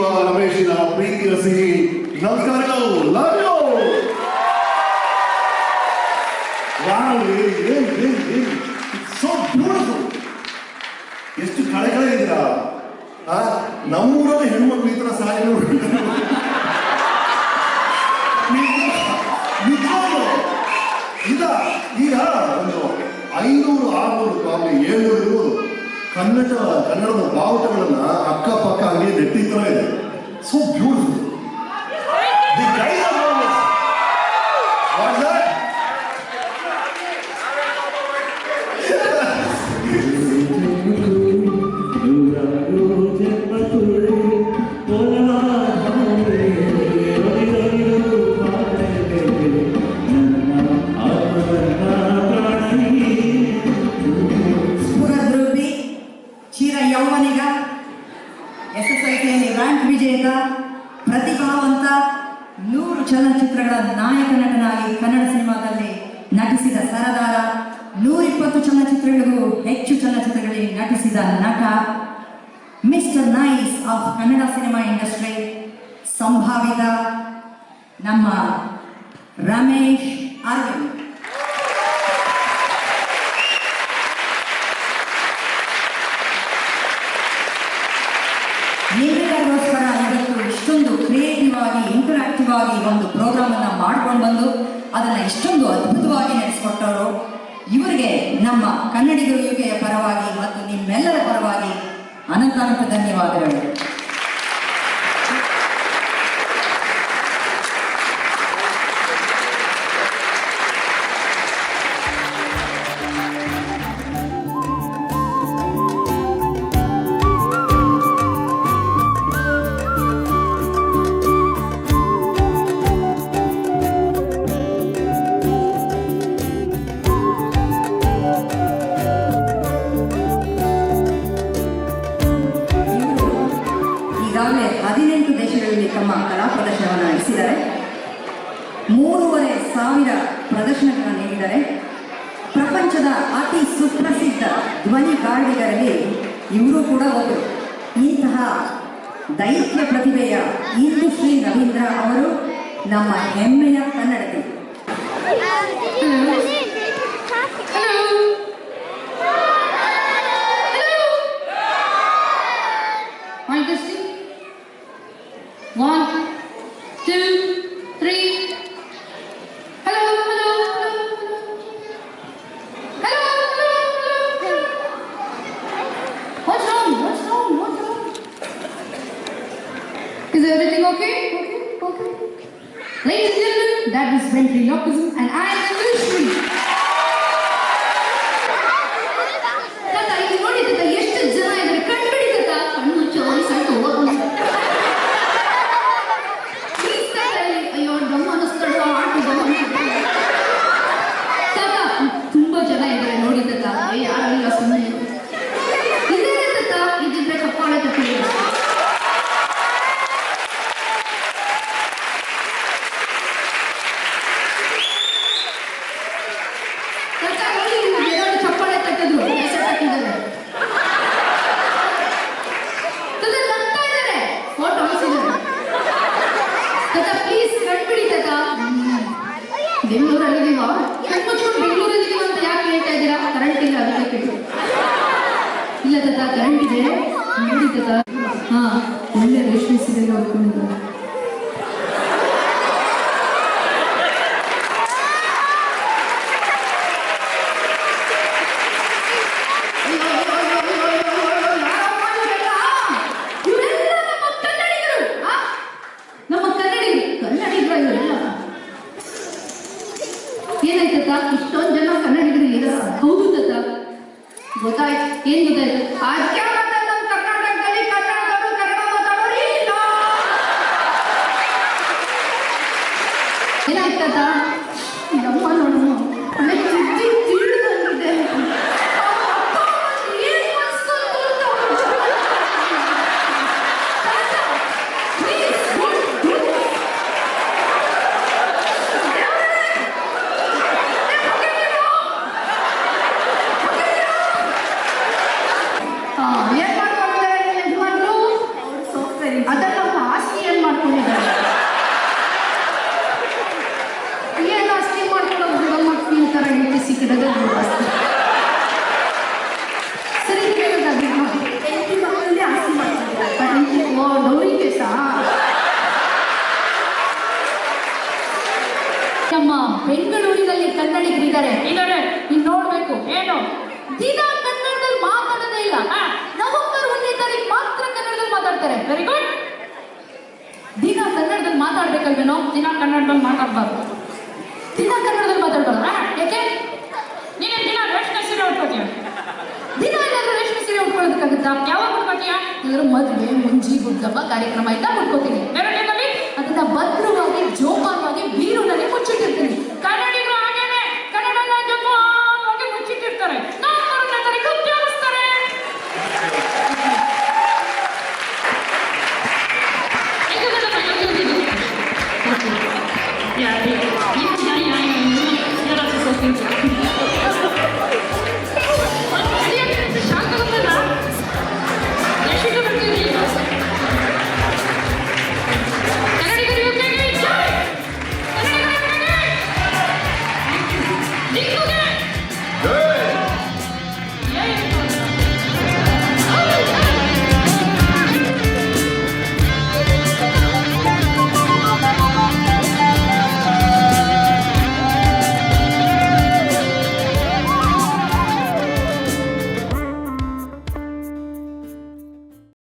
ನಿಮ್ಮ ರಮೇಶಿನ ಪ್ರೀತಿಯ ಸಿಹಿ ನಮಸ್ಕಾರಗಳು. Love you. So beautiful. ಎಷ್ಟು ಕಳೆ ಇದ್ದೀರಾ. ನಮ್ಮೂರಲ್ಲಿ ಹೆಣ್ಮಕ್ಳು ಈ ತರ ಸಾರಿ ಈಗ ಒಂದು 500-600 ಕಾಮಿ 700 ಇರ್ಬೋದು. ಕನ್ನಡದ ಬಾವುಟಗಳನ್ನ ಅಕ್ಕಪಕ್ಕ ಹಂಗೆ ನೆಟ್ಟಿ ತರ ಇದೆ. So beautiful. ಯೌವನಿಗ, SSLCಯಲ್ಲಿ ರ್ಯಾಂಕ್ ವಿಜೇತ, ಪ್ರತಿಭಾವಂತ, 100 ಚಲನಚಿತ್ರಗಳ ನಾಯಕ ನಟನಾಗಿ ಕನ್ನಡ ಸಿನಿಮಾದಲ್ಲಿ ನಟಿಸಿದ ಸರದಾರ, 120 ಚಲನಚಿತ್ರಗಳಿಗೂ ಹೆಚ್ಚು ಚಲನಚಿತ್ರಗಳಲ್ಲಿ ನಟಿಸಿದ ನಟ, mister nice of Kannada cinema industry, ಸಂಭಾವಿತ ನಮ್ಮ ರಮೇಶ್ ಅರವಿಂದ್. ನಿಮ್ಮೆಲ್ಲರಿಗೋಸ್ಕರ ಇವತ್ತು ಇಷ್ಟೊಂದು ಕ್ರಿಯೇಟಿವ್ ಆಗಿ ಇಂಟರಾಕ್ಟಿವ್ ಆಗಿ ಒಂದು ಪ್ರೋಗ್ರಾಮ್ ಅನ್ನ ಮಾಡ್ಕೊಂಡು ಬಂದು ಅದನ್ನ ಇಷ್ಟೊಂದು ಅದ್ಭುತವಾಗಿ ನಡೆಸಿಕೊಟ್ಟವರು ಇವರಿಗೆ ನಮ್ಮ ಕನ್ನಡಿಗರ ಪರವಾಗಿ ಮತ್ತು ನಿಮ್ಮೆಲ್ಲರ ಪರವಾಗಿ ಅನಂತ ಧನ್ಯವಾದಗಳು. ಈಗಾಗಲೇ 18 ದೇಶಗಳಲ್ಲಿ ತಮ್ಮ ಕಲಾ ಪ್ರದರ್ಶನವನ್ನು ನಡೆಸಿದ್ದಾರೆ. 3,500 ಪ್ರದರ್ಶನಗಳನ್ನು ನೀಡಿದ್ದಾರೆ. ಪ್ರಪಂಚದ ಅತಿ ಸುಪ್ರಸಿದ್ಧ ಧ್ವನಿಗಾರರಿಗೆ ಇವರು ಕೂಡ ಒಬ್ಬರು. ಇಂತಹ ದೈತ್ಯ ಪ್ರತಿಭೆಯ ಇಂದುಶ್ರೀ ರವೀಂದ್ರ ಅವರು ನಮ್ಮ ಹೆಮ್ಮೆಯ ಕನ್ನಡತಿ. One, two, three. Hello, hello, hello, hello. What's wrong? What's wrong? What's wrong? Is everything okay? Okay. Ladies and gentlemen, that is ventriloquism, and I am Vishnu. Tata, ಇದು ನೋಡಿ tata, ಎಷ್ಟು ಜನ ಇದ್ದಾರೆ ಕಂಡುಬಿಡಿ tata. ಕಣ್ಣು ಚೋರಿ ಸಣ್ಣ ಹೋಗೋದು. ತುಂಬಾ ಜನ ಇದ್ದಾರೆ ನೋಡಿ ತತ್ತ. ಯಾರಿಲ್ಲ ಸುಮ್ಮನೆ ಇದೇ ತತ್ತ. ಇದಿದ್ರೆ ಕಪ್ಪಾಳೆ ತಪ್ಪಿ ತತ್ತ ನೋಡಿ. ಬೇರೆಯವರು ಚಪ್ಪಾಳೆ ತಟ್ಟಿದ್ರು, ಹೆಸರು ತಟ್ಟಿದ್ದಾರೆ ತತ್ತ. ತಗ್ತಾ ಇದ್ದಾರೆ, ಫೋಟೋ ಹಾಕಿದ್ದಾರೆ ತತ್ತ. ಪ್ಲೀಸ್ ಕಂಡುಬಿಡಿ ತತ್ತ. ಬೆಂಗಳೂರಲ್ಲಿದ್ದೀವ, ಕಣ್ಮುಚ್ಕೊಂಡು ಬೆಂಗಳೂರಲ್ಲಿದ್ದೀವ ಅಂತ ಯಾಕೆ ಹೇಳ್ತಾ ಇದ್ದೀರಾ? ಕರೆಂಟ್ ಇಲ್ಲ, ಅದಕ್ಕೆ ಕೇಳಿ. ಇಲ್ಲ ತತ್ತ, ಕರೆಂಟ್ ಇದೆ ನೋಡಿ ತತ್ತ. ಹಾ, ಒಳ್ಳೆ ರೇಷ್ಮೆ ಸೀರೆ ಉಟ್ಕೊಂಡಿದ್ದಾರೆ. ಏನಾಯ್ತತ್ತ? ಇಷ್ಟೊಂದು ಜನ ಕನ್ನಡಿಗರು ಇದಾರ. ಹೌದು ತತ್ತ, ಗೊತ್ತಾಯ್ತು. ಏನ್ ಗೊತ್ತಾಯ್ತು? ಅದಕ್ಕೆ ನಮ್ಮ ಕರ್ನಾಟಕದಲ್ಲಿ ಕನ್ನಡದವರು ಕನ್ನಡ ಮಾತಾಡೋರು ಇಲ್ಲ. ಏನಾಯ್ತತ್ತ? ನಮ್ಮ ನೋಡು ತಿಳಿದಂಗಿದೆ. ಅದೆಲ್ಲ ಹೆಂಡತಿ ಸಿಕ್ಕಿದಾಗ ಸರಿ ಹೆಂಡತಿ ಮಕ್ಕಳಲ್ಲಿ ಆಸ್ತಿ ಮಾಡ್ತಾರೆ. ಡೌರಿ ಕೇಸಾ? ನಮ್ಮ ಬೆಂಗಳೂರಿನಲ್ಲಿ ಕನ್ನಡಿಗರಿದ್ದಾರೆ ಇದ್ದಾರೆ, ನೀನ್ ನೋಡ್ಬೇಕು. ಏನು ದಿನ ಕನ್ನಡದಲ್ಲಿ ಮಾತಾಡೋದೇ ಇಲ್ಲ. ನವೆಂಬರ್ 1ನೇ ತಾರೀಕು ಮಾತ್ರ ಕನ್ನಡದಲ್ಲಿ ಮಾತಾಡ್ತಾರೆ. Very good. ದಿನ ಕನ್ನಡದಲ್ಲಿ ಮಾತಾಡ್ಬೇಕಲ್ವೇನೋ? ದಿನ ಕನ್ನಡದಲ್ಲಿ ಮಾತಾಡ್ಬಾರ್ದು.